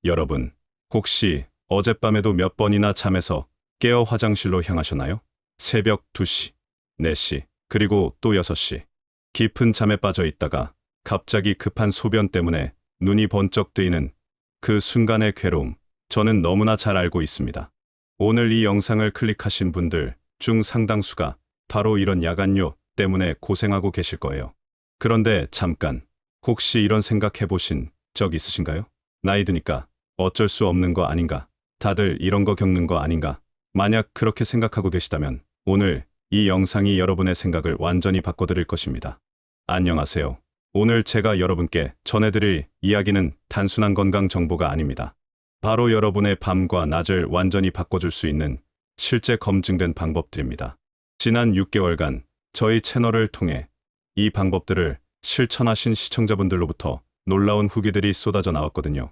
여러분, 혹시 어젯밤에도 몇 번이나 잠에서 깨어 화장실로 향하셨나요? 새벽 2시, 4시, 그리고 또 6시. 깊은 잠에 빠져 있다가 갑자기 급한 소변 때문에 눈이 번쩍 뜨이는 그 순간의 괴로움, 저는 너무나 잘 알고 있습니다. 오늘 이 영상을 클릭하신 분들 중 상당수가 바로 이런 야간요 때문에 고생하고 계실 거예요. 그런데 잠깐, 혹시 이런 생각 해보신 적 있으신가요? 나이 드니까 어쩔 수 없는 거 아닌가? 다들 이런 거 겪는 거 아닌가? 만약 그렇게 생각하고 계시다면 오늘 이 영상이 여러분의 생각을 완전히 바꿔드릴 것입니다. 안녕하세요. 오늘 제가 여러분께 전해드릴 이야기는 단순한 건강 정보가 아닙니다. 바로 여러분의 밤과 낮을 완전히 바꿔줄 수 있는 실제 검증된 방법들입니다. 지난 6개월간 저희 채널을 통해 이 방법들을 실천하신 시청자분들로부터 놀라운 후기들이 쏟아져 나왔거든요.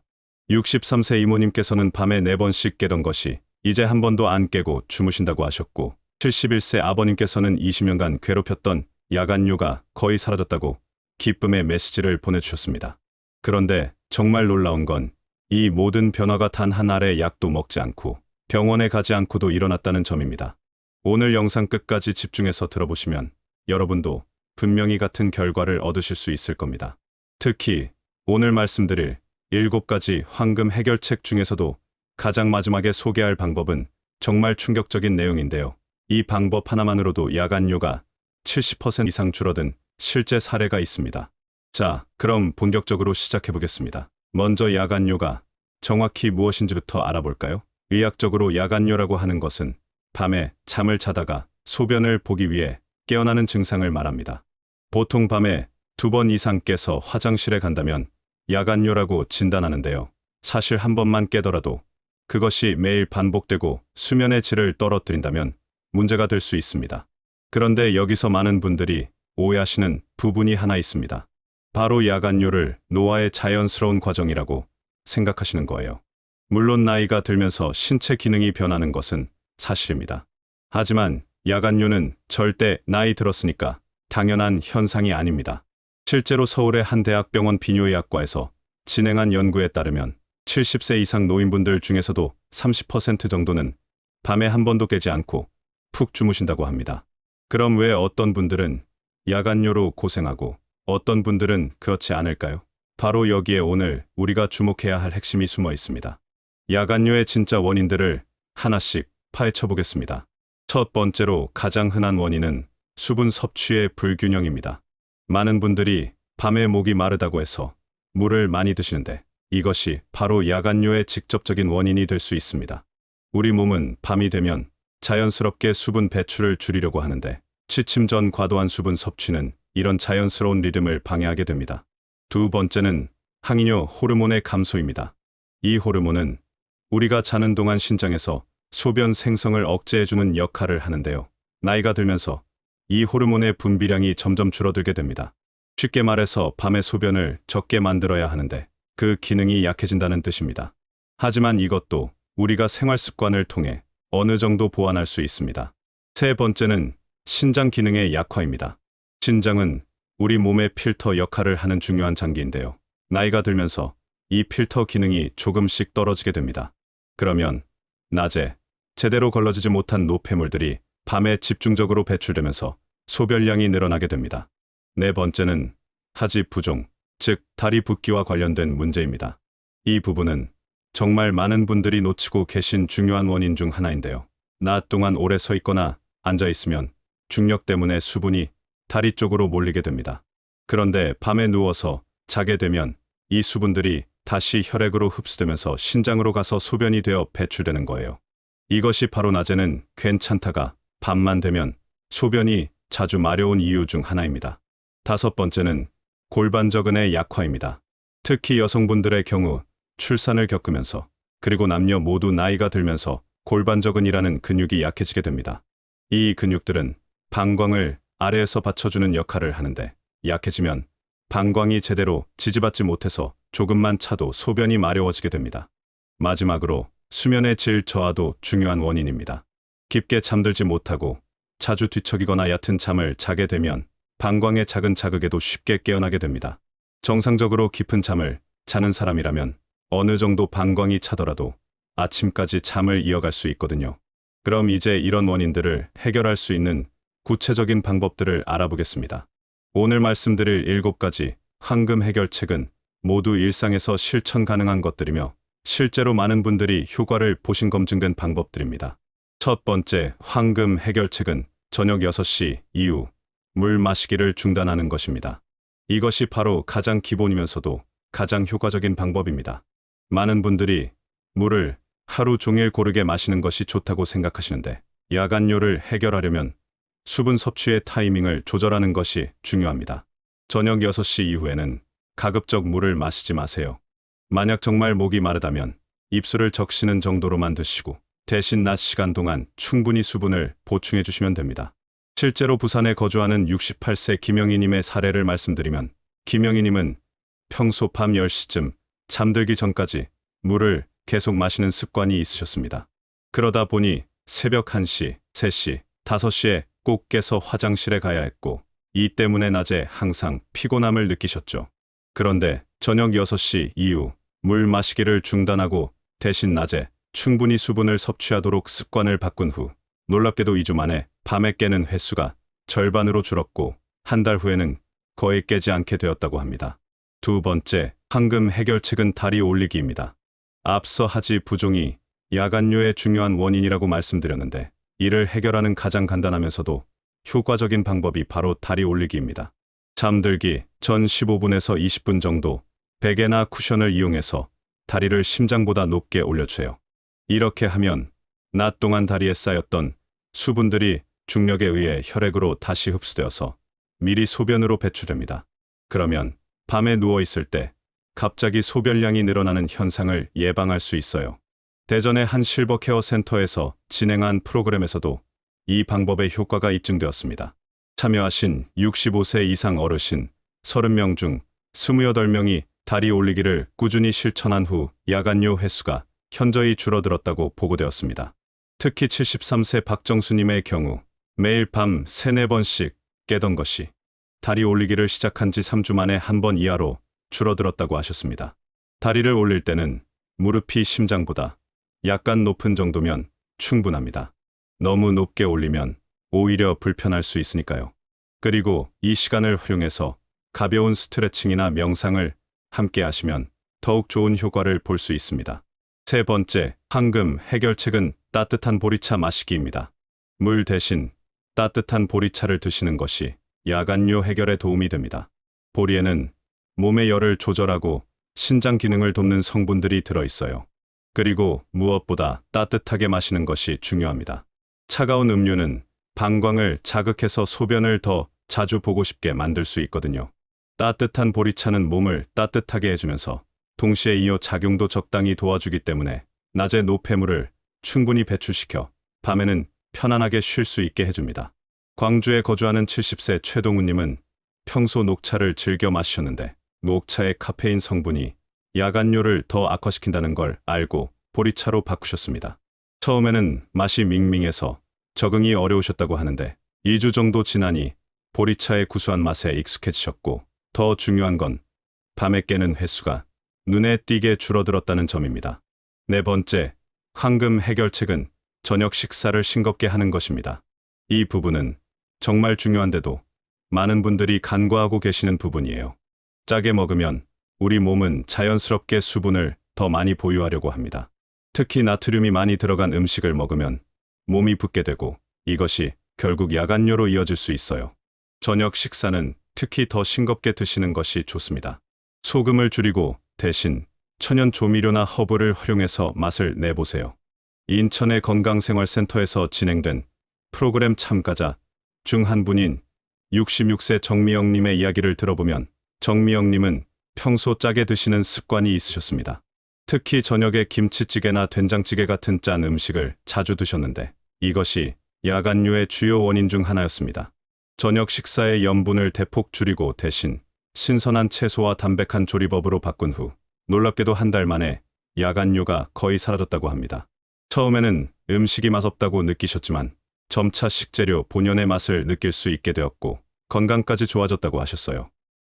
63세 이모님께서는 밤에 4번씩 깨던 것이 이제 한 번도 안 깨고 주무신다고 하셨고, 71세 아버님께서는 20년간 괴롭혔던 야간요가 거의 사라졌다고 기쁨의 메시지를 보내주셨습니다. 그런데 정말 놀라운 건 이 모든 변화가 단 한 알의 약도 먹지 않고 병원에 가지 않고도 일어났다는 점입니다. 오늘 영상 끝까지 집중해서 들어보시면 여러분도 분명히 같은 결과를 얻으실 수 있을 겁니다. 특히 오늘 말씀드릴 7가지 황금 해결책 중에서도 가장 마지막에 소개할 방법은 정말 충격적인 내용인데요. 이 방법 하나만으로도 야간요가 70% 이상 줄어든 실제 사례가 있습니다. 자, 그럼 본격적으로 시작해 보겠습니다. 먼저 야간요가 정확히 무엇인지부터 알아볼까요? 의학적으로 야간요라고 하는 것은 밤에 잠을 자다가 소변을 보기 위해 깨어나는 증상을 말합니다. 보통 밤에 2번 이상 깨서 화장실에 간다면 야간요라고 진단하는데요. 사실 한 번만 깨더라도 그것이 매일 반복되고 수면의 질을 떨어뜨린다면 문제가 될 수 있습니다. 그런데 여기서 많은 분들이 오해하시는 부분이 하나 있습니다. 바로 야간요를 노화의 자연스러운 과정이라고 생각하시는 거예요. 물론 나이가 들면서 신체 기능이 변하는 것은 사실입니다. 하지만 야간요는 절대 나이 들었으니까 당연한 현상이 아닙니다. 실제로 서울의 한 대학병원 비뇨의학과에서 진행한 연구에 따르면 70세 이상 노인분들 중에서도 30% 정도는 밤에 한 번도 깨지 않고 푹 주무신다고 합니다. 그럼 왜 어떤 분들은 야간요로 고생하고 어떤 분들은 그렇지 않을까요? 바로 여기에 오늘 우리가 주목해야 할 핵심이 숨어 있습니다. 야간요의 진짜 원인들을 하나씩 파헤쳐 보겠습니다. 첫 번째로 가장 흔한 원인은 수분 섭취의 불균형입니다. 많은 분들이 밤에 목이 마르다고 해서 물을 많이 드시는데 이것이 바로 야간요의 직접적인 원인이 될 수 있습니다. 우리 몸은 밤이 되면 자연스럽게 수분 배출을 줄이려고 하는데 취침 전 과도한 수분 섭취는 이런 자연스러운 리듬을 방해하게 됩니다. 두 번째는 항이뇨 호르몬의 감소입니다. 이 호르몬은 우리가 자는 동안 신장에서 소변 생성을 억제해주는 역할을 하는데요. 나이가 들면서 이 호르몬의 분비량이 점점 줄어들게 됩니다. 쉽게 말해서 밤에 소변을 적게 만들어야 하는데 그 기능이 약해진다는 뜻입니다. 하지만 이것도 우리가 생활 습관을 통해 어느 정도 보완할 수 있습니다. 세 번째는 신장 기능의 약화입니다. 신장은 우리 몸의 필터 역할을 하는 중요한 장기인데요. 나이가 들면서 이 필터 기능이 조금씩 떨어지게 됩니다. 그러면 낮에 제대로 걸러지지 못한 노폐물들이 밤에 집중적으로 배출되면서 소변량이 늘어나게 됩니다. 네 번째는 하지 부종, 즉 다리 붓기와 관련된 문제입니다. 이 부분은 정말 많은 분들이 놓치고 계신 중요한 원인 중 하나인데요. 낮 동안 오래 서 있거나 앉아 있으면 중력 때문에 수분이 다리 쪽으로 몰리게 됩니다. 그런데 밤에 누워서 자게 되면 이 수분들이 다시 혈액으로 흡수되면서 신장으로 가서 소변이 되어 배출되는 거예요. 이것이 바로 낮에는 괜찮다가 밤만 되면 소변이 자주 마려운 이유 중 하나입니다. 다섯 번째는 골반저근의 약화입니다. 특히 여성분들의 경우 출산을 겪으면서 그리고 남녀 모두 나이가 들면서 골반저근이라는 근육이 약해지게 됩니다. 이 근육들은 방광을 아래에서 받쳐주는 역할을 하는데 약해지면 방광이 제대로 지지받지 못해서 조금만 차도 소변이 마려워지게 됩니다. 마지막으로 수면의 질 저하도 중요한 원인입니다. 깊게 잠들지 못하고 자주 뒤척이거나 얕은 잠을 자게 되면 방광의 작은 자극에도 쉽게 깨어나게 됩니다. 정상적으로 깊은 잠을 자는 사람이라면 어느 정도 방광이 차더라도 아침까지 잠을 이어갈 수 있거든요. 그럼 이제 이런 원인들을 해결할 수 있는 구체적인 방법들을 알아보겠습니다. 오늘 말씀드릴 7가지 황금 해결책은 모두 일상에서 실천 가능한 것들이며 실제로 많은 분들이 효과를 보신 검증된 방법들입니다. 첫 번째 황금 해결책은 저녁 6시 이후 물 마시기를 중단하는 것입니다. 이것이 바로 가장 기본이면서도 가장 효과적인 방법입니다. 많은 분들이 물을 하루 종일 고르게 마시는 것이 좋다고 생각하시는데 야간뇨를 해결하려면 수분 섭취의 타이밍을 조절하는 것이 중요합니다. 저녁 6시 이후에는 가급적 물을 마시지 마세요. 만약 정말 목이 마르다면 입술을 적시는 정도로만 드시고 대신 낮 시간 동안 충분히 수분을 보충해 주시면 됩니다. 실제로 부산에 거주하는 68세 김영희님의 사례를 말씀드리면 김영희님은 평소 밤 10시쯤 잠들기 전까지 물을 계속 마시는 습관이 있으셨습니다. 그러다 보니 새벽 1시, 3시, 5시에 꼭 깨서 화장실에 가야 했고 이 때문에 낮에 항상 피곤함을 느끼셨죠. 그런데 저녁 6시 이후 물 마시기를 중단하고 대신 낮에 충분히 수분을 섭취하도록 습관을 바꾼 후 놀랍게도 2주 만에 밤에 깨는 횟수가 절반으로 줄었고 한 달 후에는 거의 깨지 않게 되었다고 합니다. 두 번째 황금 해결책은 다리 올리기입니다. 앞서 하지 부종이 야간뇨의 중요한 원인이라고 말씀드렸는데 이를 해결하는 가장 간단하면서도 효과적인 방법이 바로 다리 올리기입니다. 잠들기 전 15분에서 20분 정도 베개나 쿠션을 이용해서 다리를 심장보다 높게 올려줘요. 이렇게 하면 낮 동안 다리에 쌓였던 수분들이 중력에 의해 혈액으로 다시 흡수되어서 미리 소변으로 배출됩니다. 그러면 밤에 누워있을 때 갑자기 소변량이 늘어나는 현상을 예방할 수 있어요. 대전의 한 실버케어 센터에서 진행한 프로그램에서도 이 방법의 효과가 입증되었습니다. 참여하신 65세 이상 어르신 30명 중 28명이 다리 올리기를 꾸준히 실천한 후 야간뇨 횟수가 현저히 줄어들었다고 보고되었습니다. 특히 73세 박정수님의 경우 매일 밤 3, 4번씩 깨던 것이 다리 올리기를 시작한 지 3주 만에 한 번 이하로 줄어들었다고 하셨습니다. 다리를 올릴 때는 무릎이 심장보다 약간 높은 정도면 충분합니다. 너무 높게 올리면 오히려 불편할 수 있으니까요. 그리고 이 시간을 활용해서 가벼운 스트레칭이나 명상을 함께 하시면 더욱 좋은 효과를 볼 수 있습니다. 세 번째 황금 해결책은 따뜻한 보리차 마시기입니다. 물 대신 따뜻한 보리차를 드시는 것이 야간뇨 해결에 도움이 됩니다. 보리에는 몸의 열을 조절하고 신장 기능을 돕는 성분들이 들어있어요. 그리고 무엇보다 따뜻하게 마시는 것이 중요합니다. 차가운 음료는 방광을 자극해서 소변을 더 자주 보고 싶게 만들 수 있거든요. 따뜻한 보리차는 몸을 따뜻하게 해주면서 동시에 이어 작용도 적당히 도와주기 때문에 낮에 노폐물을 충분히 배출시켜 밤에는 편안하게 쉴 수 있게 해줍니다. 광주에 거주하는 70세 최동훈님은 평소 녹차를 즐겨 마시셨는데 녹차의 카페인 성분이 야간뇨를 더 악화시킨다는 걸 알고 보리차로 바꾸셨습니다. 처음에는 맛이 밍밍해서 적응이 어려우셨다고 하는데 2주 정도 지나니 보리차의 구수한 맛에 익숙해지셨고 더 중요한 건 밤에 깨는 횟수가 눈에 띄게 줄어들었다는 점입니다. 네 번째, 황금 해결책은 저녁 식사를 싱겁게 하는 것입니다. 이 부분은 정말 중요한데도 많은 분들이 간과하고 계시는 부분이에요. 짜게 먹으면 우리 몸은 자연스럽게 수분을 더 많이 보유하려고 합니다. 특히 나트륨이 많이 들어간 음식을 먹으면 몸이 붓게 되고 이것이 결국 야간뇨로 이어질 수 있어요. 저녁 식사는 특히 더 싱겁게 드시는 것이 좋습니다. 소금을 줄이고 대신 천연 조미료나 허브를 활용해서 맛을 내보세요. 인천의 건강생활센터에서 진행된 프로그램 참가자 중 한 분인 66세 정미영님의 이야기를 들어보면 정미영님은 평소 짜게 드시는 습관이 있으셨습니다. 특히 저녁에 김치찌개나 된장찌개 같은 짠 음식을 자주 드셨는데 이것이 야간뇨의 주요 원인 중 하나였습니다. 저녁 식사의 염분을 대폭 줄이고 대신 신선한 채소와 담백한 조리법으로 바꾼 후 놀랍게도 한 달 만에 야간뇨가 거의 사라졌다고 합니다. 처음에는 음식이 맛없다고 느끼셨지만 점차 식재료 본연의 맛을 느낄 수 있게 되었고 건강까지 좋아졌다고 하셨어요.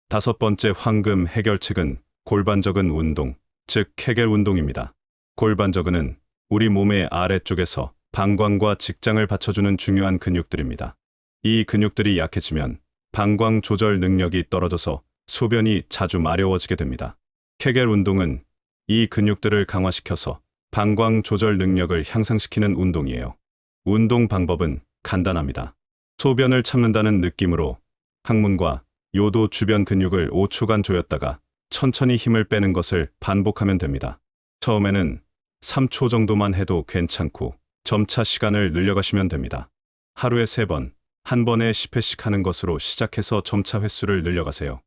다섯 번째 황금 해결책은 골반적인 운동, 즉 케겔 운동입니다. 골반저근은 우리 몸의 아래쪽에서 방광과 직장을 받쳐주는 중요한 근육들입니다. 이 근육들이 약해지면 방광 조절 능력이 떨어져서 소변이 자주 마려워지게 됩니다. 케겔 운동은 이 근육들을 강화시켜서 방광 조절 능력을 향상시키는 운동이에요. 운동 방법은 간단합니다. 소변을 참는다는 느낌으로 항문과 요도 주변 근육을 5초간 조였다가 천천히 힘을 빼는 것을 반복하면 됩니다. 처음에는 3초 정도만 해도 괜찮고 점차 시간을 늘려가시면 됩니다. 하루에 3번, 한 번에 10회씩 하는 것으로 시작해서 점차 횟수를 늘려가세요.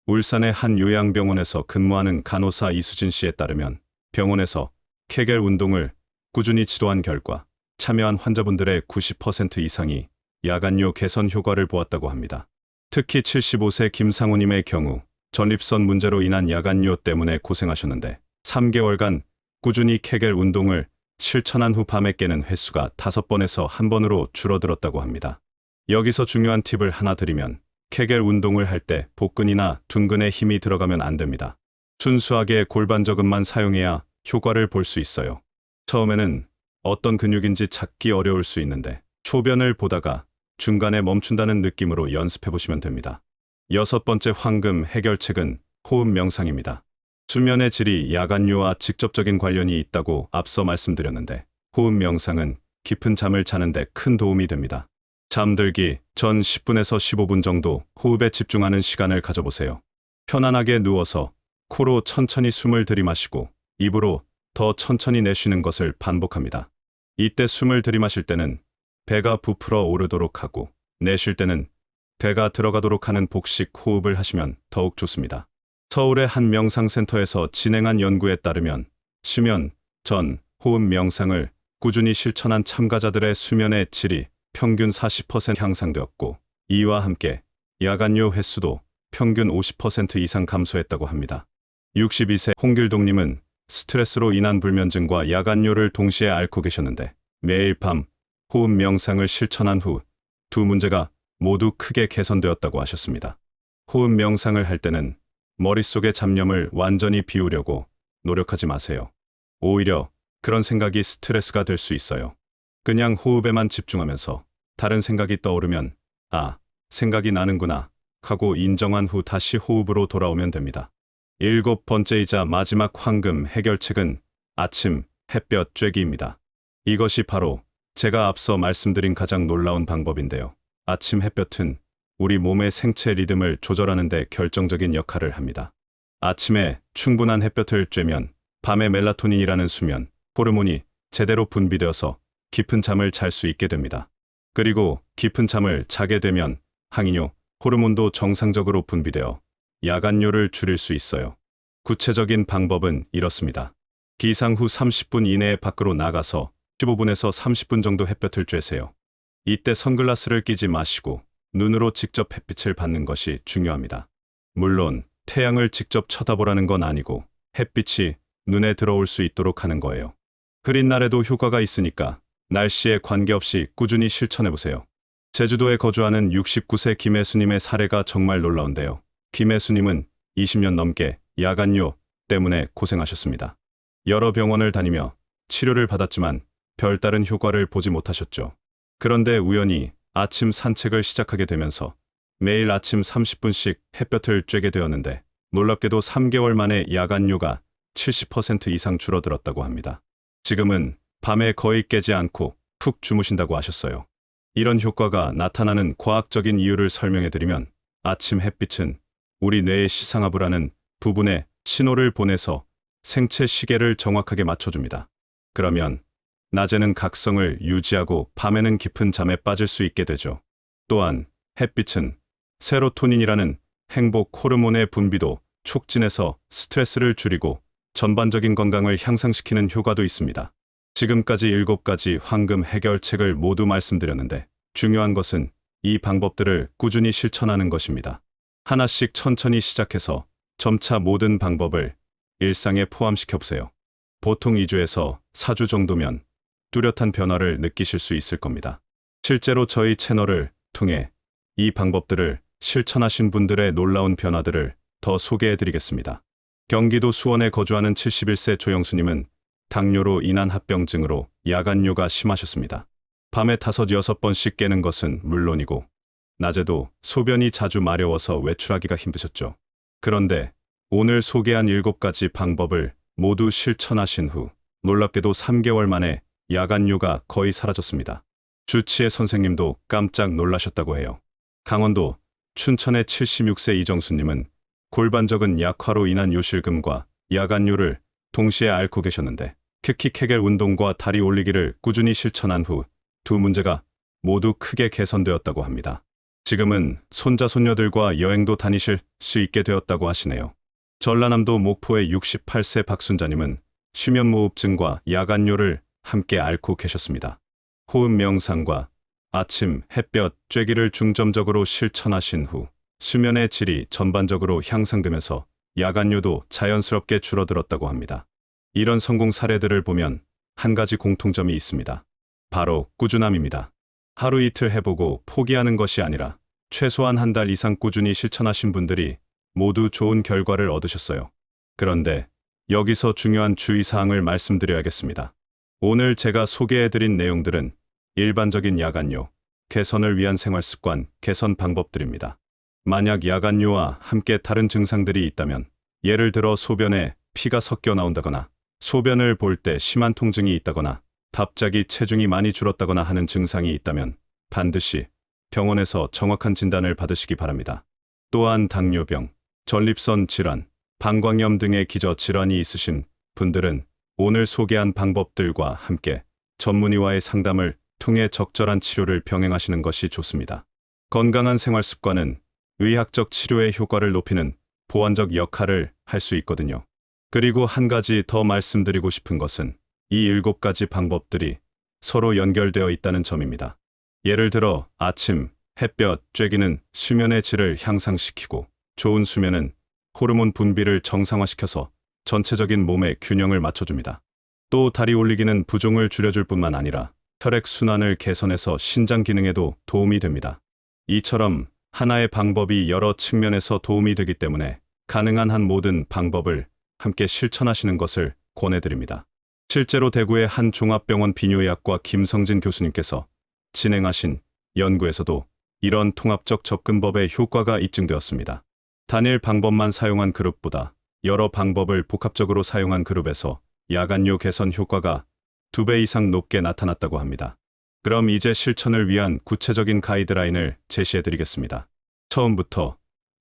울산의 한 요양병원에서 근무하는 간호사 이수진 씨에 따르면 병원에서 케겔 운동을 꾸준히 지도한 결과 참여한 환자분들의 90% 이상이 야간요 개선 효과를 보았다고 합니다. 특히 75세 김상우님의 경우 전립선 문제로 인한 야간요 때문에 고생하셨는데 3개월간 꾸준히 케겔 운동을 실천한 후 밤에 깨는 횟수가 5번에서 1번으로 줄어들었다고 합니다. 여기서 중요한 팁을 하나 드리면 케겔 운동을 할 때 복근이나 둔근에 힘이 들어가면 안 됩니다. 순수하게 골반저근만 사용해야 효과를 볼 수 있어요. 처음에는 어떤 근육인지 찾기 어려울 수 있는데 소변을 보다가 중간에 멈춘다는 느낌으로 연습해 보시면 됩니다. 6번째 황금 해결책은 호흡 명상입니다. 수면의 질이 야간요와 직접적인 관련이 있다고 앞서 말씀드렸는데 호흡 명상은 깊은 잠을 자는데 큰 도움이 됩니다. 잠들기 전 10분에서 15분 정도 호흡에 집중하는 시간을 가져보세요. 편안하게 누워서 코로 천천히 숨을 들이마시고 입으로 더 천천히 내쉬는 것을 반복합니다. 이때 숨을 들이마실 때는 배가 부풀어 오르도록 하고 내쉴 때는 배가 들어가도록 하는 복식 호흡을 하시면 더욱 좋습니다. 서울의 한 명상센터에서 진행한 연구에 따르면 수면 전 호흡 명상을 꾸준히 실천한 참가자들의 수면의 질이 평균 40% 향상되었고 이와 함께 야간요 횟수도 평균 50% 이상 감소했다고 합니다. 62세 홍길동님은 스트레스로 인한 불면증과 야간요를 동시에 앓고 계셨는데 매일 밤 호흡 명상을 실천한 후 두 문제가 모두 크게 개선되었다고 하셨습니다. 호흡 명상을 할 때는 머릿속의 잡념을 완전히 비우려고 노력하지 마세요. 오히려 그런 생각이 스트레스가 될 수 있어요. 그냥 호흡에만 집중하면서 다른 생각이 떠오르면 아, 생각이 나는구나 하고 인정한 후 다시 호흡으로 돌아오면 됩니다. 7번째이자 마지막 황금 해결책은 아침 햇볕 쬐기입니다. 이것이 바로 제가 앞서 말씀드린 가장 놀라운 방법인데요. 아침 햇볕은 우리 몸의 생체 리듬을 조절하는 데 결정적인 역할을 합니다. 아침에 충분한 햇볕을 쬐면 밤에 멜라토닌이라는 수면 호르몬이 제대로 분비되어서 깊은 잠을 잘 수 있게 됩니다. 그리고 깊은 잠을 자게 되면 항이뇨 호르몬도 정상적으로 분비되어 야간요를 줄일 수 있어요. 구체적인 방법은 이렇습니다. 기상 후 30분 이내에 밖으로 나가서 15분에서 30분 정도 햇볕을 쬐세요. 이때 선글라스를 끼지 마시고 눈으로 직접 햇빛을 받는 것이 중요합니다. 물론 태양을 직접 쳐다보라는 건 아니고 햇빛이 눈에 들어올 수 있도록 하는 거예요. 흐린 날에도 효과가 있으니까 날씨에 관계없이 꾸준히 실천해보세요. 제주도에 거주하는 69세 김혜수님의 사례가 정말 놀라운데요. 김혜수님은 20년 넘게 야간요 때문에 고생하셨습니다. 여러 병원을 다니며 치료를 받았지만 별다른 효과를 보지 못하셨죠. 그런데 우연히 아침 산책을 시작하게 되면서 매일 아침 30분씩 햇볕을 쬐게 되었는데 놀랍게도 3개월 만에 야간요가 70% 이상 줄어들었다고 합니다. 지금은 밤에 거의 깨지 않고 푹 주무신다고 하셨어요. 이런 효과가 나타나는 과학적인 이유를 설명해드리면 아침 햇빛은 우리 뇌의 시상하부라는 부분에 신호를 보내서 생체 시계를 정확하게 맞춰줍니다. 그러면 낮에는 각성을 유지하고 밤에는 깊은 잠에 빠질 수 있게 되죠. 또한 햇빛은 세로토닌이라는 행복 호르몬의 분비도 촉진해서 스트레스를 줄이고 전반적인 건강을 향상시키는 효과도 있습니다. 지금까지 7가지 황금 해결책을 모두 말씀드렸는데 중요한 것은 이 방법들을 꾸준히 실천하는 것입니다. 하나씩 천천히 시작해서 점차 모든 방법을 일상에 포함시켜보세요. 보통 2주에서 4주 정도면 뚜렷한 변화를 느끼실 수 있을 겁니다. 실제로 저희 채널을 통해 이 방법들을 실천하신 분들의 놀라운 변화들을 더 소개해드리겠습니다. 경기도 수원에 거주하는 71세 조영수님은 당뇨로 인한 합병증으로 야간뇨가 심하셨습니다. 밤에 5-6번씩 깨는 것은 물론이고 낮에도 소변이 자주 마려워서 외출하기가 힘드셨죠. 그런데 오늘 소개한 7가지 방법을 모두 실천하신 후 놀랍게도 3개월 만에 야간뇨가 거의 사라졌습니다. 주치의 선생님도 깜짝 놀라셨다고 해요. 강원도 춘천의 76세 이정수님은 골반적은 약화로 인한 요실금과 야간뇨를 동시에 앓고 계셨는데 특히 케겔 운동과 다리 올리기를 꾸준히 실천한 후 두 문제가 모두 크게 개선되었다고 합니다. 지금은 손자 손녀들과 여행도 다니실 수 있게 되었다고 하시네요. 전라남도 목포의 68세 박순자님은 수면무호흡증과 야간뇨를 함께 앓고 계셨습니다. 호흡 명상과 아침 햇볕 쬐기를 중점적으로 실천하신 후 수면의 질이 전반적으로 향상되면서 야간뇨도 자연스럽게 줄어들었다고 합니다. 이런 성공 사례들을 보면 한 가지 공통점이 있습니다. 바로 꾸준함입니다. 하루 이틀 해보고 포기하는 것이 아니라 최소한 한 달 이상 꾸준히 실천하신 분들이 모두 좋은 결과를 얻으셨어요. 그런데 여기서 중요한 주의사항을 말씀드려야겠습니다. 오늘 제가 소개해드린 내용들은 일반적인 야간뇨 개선을 위한 생활습관 개선 방법들입니다. 만약 야간뇨와 함께 다른 증상들이 있다면 예를 들어 소변에 피가 섞여 나온다거나 소변을 볼 때 심한 통증이 있다거나 갑자기 체중이 많이 줄었다거나 하는 증상이 있다면 반드시 병원에서 정확한 진단을 받으시기 바랍니다. 또한 당뇨병, 전립선 질환, 방광염 등의 기저 질환이 있으신 분들은 오늘 소개한 방법들과 함께 전문의와의 상담을 통해 적절한 치료를 병행하시는 것이 좋습니다. 건강한 생활 습관은 의학적 치료의 효과를 높이는 보완적 역할을 할 수 있거든요. 그리고 한 가지 더 말씀드리고 싶은 것은 이 7가지 방법들이 서로 연결되어 있다는 점입니다. 예를 들어 아침 햇볕 쬐기는 수면의 질을 향상시키고 좋은 수면은 호르몬 분비를 정상화시켜서 전체적인 몸의 균형을 맞춰줍니다. 또 다리 올리기는 부종을 줄여줄 뿐만 아니라 혈액 순환을 개선해서 신장 기능에도 도움이 됩니다. 이처럼 하나의 방법이 여러 측면에서 도움이 되기 때문에 가능한 한 모든 방법을 함께 실천하시는 것을 권해드립니다. 실제로 대구의 한 종합병원 비뇨의학과 김성진 교수님께서 진행하신 연구에서도 이런 통합적 접근법의 효과가 입증되었습니다. 단일 방법만 사용한 그룹보다 여러 방법을 복합적으로 사용한 그룹에서 야간뇨 개선 효과가 2배 이상 높게 나타났다고 합니다. 그럼 이제 실천을 위한 구체적인 가이드라인을 제시해드리겠습니다. 처음부터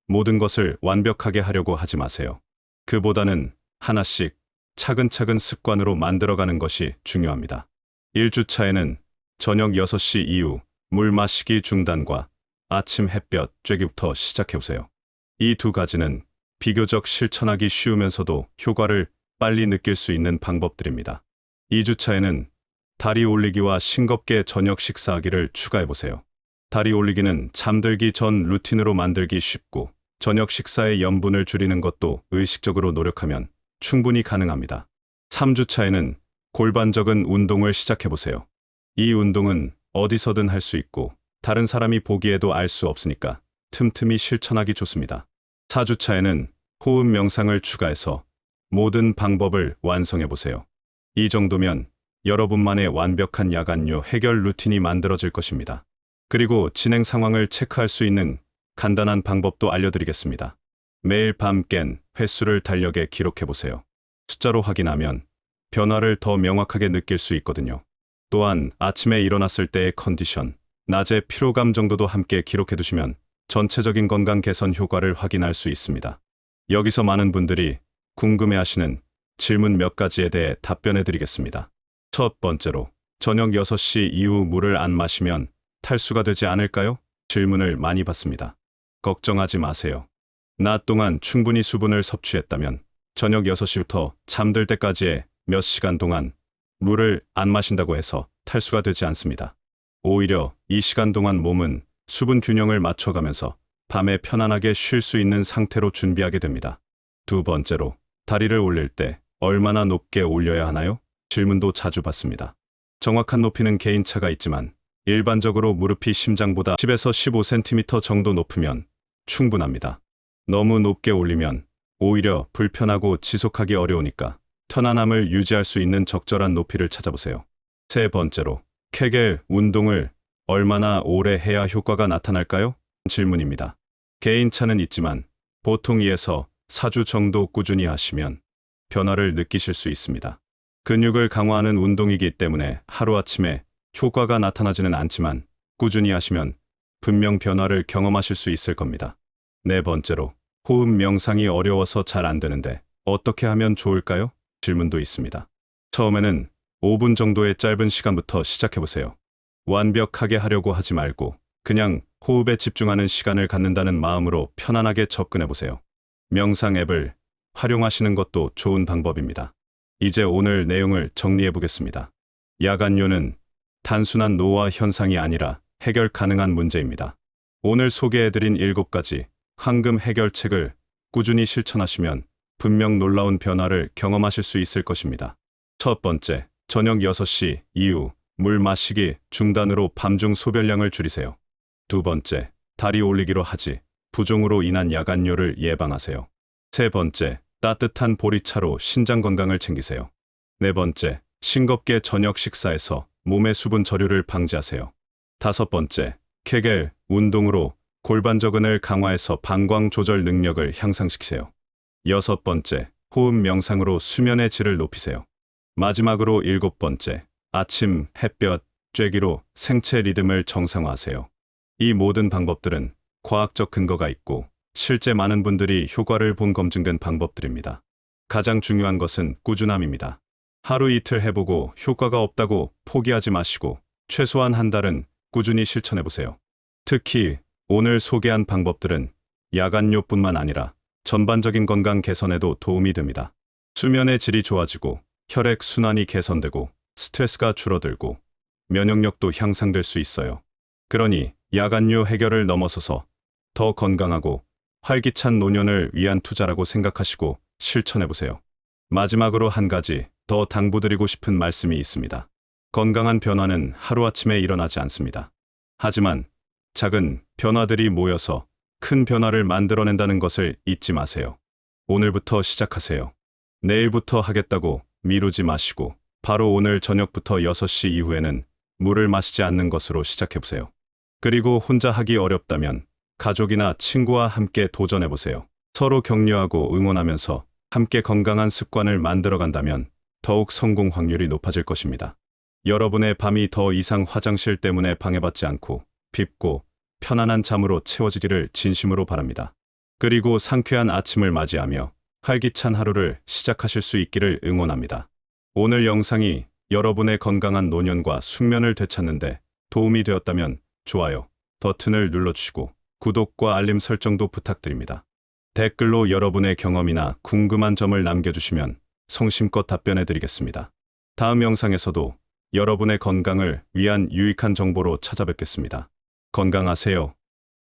모든 것을 완벽하게 하려고 하지 마세요. 그보다는 하나씩 차근차근 습관으로 만들어가는 것이 중요합니다. 1주차에는 저녁 6시 이후 물 마시기 중단과 아침 햇볕 쬐기부터 시작해보세요. 이 2가지는 비교적 실천하기 쉬우면서도 효과를 빨리 느낄 수 있는 방법들입니다. 2주차에는 다리 올리기와 싱겁게 저녁 식사하기를 추가해보세요. 다리 올리기는 잠들기 전 루틴으로 만들기 쉽고 저녁 식사의 염분을 줄이는 것도 의식적으로 노력하면 충분히 가능합니다. 3주차에는 골반적은 운동을 시작해보세요. 이 운동은 어디서든 할 수 있고 다른 사람이 보기에도 알 수 없으니까 틈틈이 실천하기 좋습니다. 4주차에는 호흡 명상을 추가해서 모든 방법을 완성해보세요. 이 정도면 여러분만의 완벽한 야간뇨 해결 루틴이 만들어질 것입니다. 그리고 진행 상황을 체크할 수 있는 간단한 방법도 알려드리겠습니다. 매일 밤 깬 횟수를 달력에 기록해보세요. 숫자로 확인하면 변화를 더 명확하게 느낄 수 있거든요. 또한 아침에 일어났을 때의 컨디션, 낮의 피로감 정도도 함께 기록해두시면 전체적인 건강 개선 효과를 확인할 수 있습니다. 여기서 많은 분들이 궁금해하시는 질문 몇 가지에 대해 답변해드리겠습니다. 첫 번째로, 저녁 6시 이후 물을 안 마시면 탈수가 되지 않을까요? 질문을 많이 받습니다. 걱정하지 마세요. 낮 동안 충분히 수분을 섭취했다면 저녁 6시부터 잠들 때까지의 몇 시간 동안 물을 안 마신다고 해서 탈수가 되지 않습니다. 오히려 이 시간 동안 몸은 수분 균형을 맞춰가면서 밤에 편안하게 쉴 수 있는 상태로 준비하게 됩니다. 두 번째로, 다리를 올릴 때 얼마나 높게 올려야 하나요? 질문도 자주 받습니다. 정확한 높이는 개인차가 있지만 일반적으로 무릎이 심장보다 10에서 15cm 정도 높으면 충분합니다. 너무 높게 올리면 오히려 불편하고 지속하기 어려우니까 편안함을 유지할 수 있는 적절한 높이를 찾아보세요. 세 번째로, 케겔 운동을 얼마나 오래 해야 효과가 나타날까요? 질문입니다. 개인차는 있지만 보통 2에서 4주 정도 꾸준히 하시면 변화를 느끼실 수 있습니다. 근육을 강화하는 운동이기 때문에 하루아침에 효과가 나타나지는 않지만 꾸준히 하시면 분명 변화를 경험하실 수 있을 겁니다. 네 번째로, 호흡 명상이 어려워서 잘 안 되는데 어떻게 하면 좋을까요? 질문도 있습니다. 처음에는 5분 정도의 짧은 시간부터 시작해보세요. 완벽하게 하려고 하지 말고 그냥 호흡에 집중하는 시간을 갖는다는 마음으로 편안하게 접근해보세요. 명상 앱을 활용하시는 것도 좋은 방법입니다. 이제 오늘 내용을 정리해보겠습니다. 야간요는 단순한 노화 현상이 아니라 해결 가능한 문제입니다. 오늘 소개해드린 7가지 황금 해결책을 꾸준히 실천하시면 분명 놀라운 변화를 경험하실 수 있을 것입니다. 첫 번째, 저녁 6시 이후 물 마시기 중단으로 밤중 소변량을 줄이세요. 두 번째, 다리 올리기로 하지 부종으로 인한 야간요를 예방하세요. 세 번째, 따뜻한 보리차로 신장 건강을 챙기세요. 네 번째, 싱겁게 저녁 식사에서 몸의 수분 저류를 방지하세요. 다섯 번째, 케겔 운동으로 골반저근을 강화해서 방광 조절 능력을 향상시키세요. 여섯 번째, 호흡 명상으로 수면의 질을 높이세요. 마지막으로 7번째, 아침 햇볕 쬐기로 생체 리듬을 정상화하세요. 이 모든 방법들은 과학적 근거가 있고 실제 많은 분들이 효과를 본 검증된 방법들입니다. 가장 중요한 것은 꾸준함입니다. 하루 이틀 해보고 효과가 없다고 포기하지 마시고 최소한 한 달은 꾸준히 실천해보세요. 특히 오늘 소개한 방법들은 야간요뿐만 아니라 전반적인 건강 개선에도 도움이 됩니다. 수면의 질이 좋아지고 혈액 순환이 개선되고 스트레스가 줄어들고 면역력도 향상될 수 있어요. 그러니 야간요 해결을 넘어서서 더 건강하고 활기찬 노년을 위한 투자라고 생각하시고 실천해보세요. 마지막으로 한 가지 더 당부드리고 싶은 말씀이 있습니다. 건강한 변화는 하루아침에 일어나지 않습니다. 하지만 작은 변화들이 모여서 큰 변화를 만들어낸다는 것을 잊지 마세요. 오늘부터 시작하세요. 내일부터 하겠다고 미루지 마시고 바로 오늘 저녁부터 6시 이후에는 물을 마시지 않는 것으로 시작해보세요. 그리고 혼자 하기 어렵다면 가족이나 친구와 함께 도전해보세요. 서로 격려하고 응원하면서 함께 건강한 습관을 만들어간다면 더욱 성공 확률이 높아질 것입니다. 여러분의 밤이 더 이상 화장실 때문에 방해받지 않고 깊고 편안한 잠으로 채워지기를 진심으로 바랍니다. 그리고 상쾌한 아침을 맞이하며 활기찬 하루를 시작하실 수 있기를 응원합니다. 오늘 영상이 여러분의 건강한 노년과 숙면을 되찾는데 도움이 되었다면 좋아요 버튼을 눌러주시고 구독과 알림 설정도 부탁드립니다. 댓글로 여러분의 경험이나 궁금한 점을 남겨주시면 성심껏 답변해드리겠습니다. 다음 영상에서도 여러분의 건강을 위한 유익한 정보로 찾아뵙겠습니다. 건강하세요.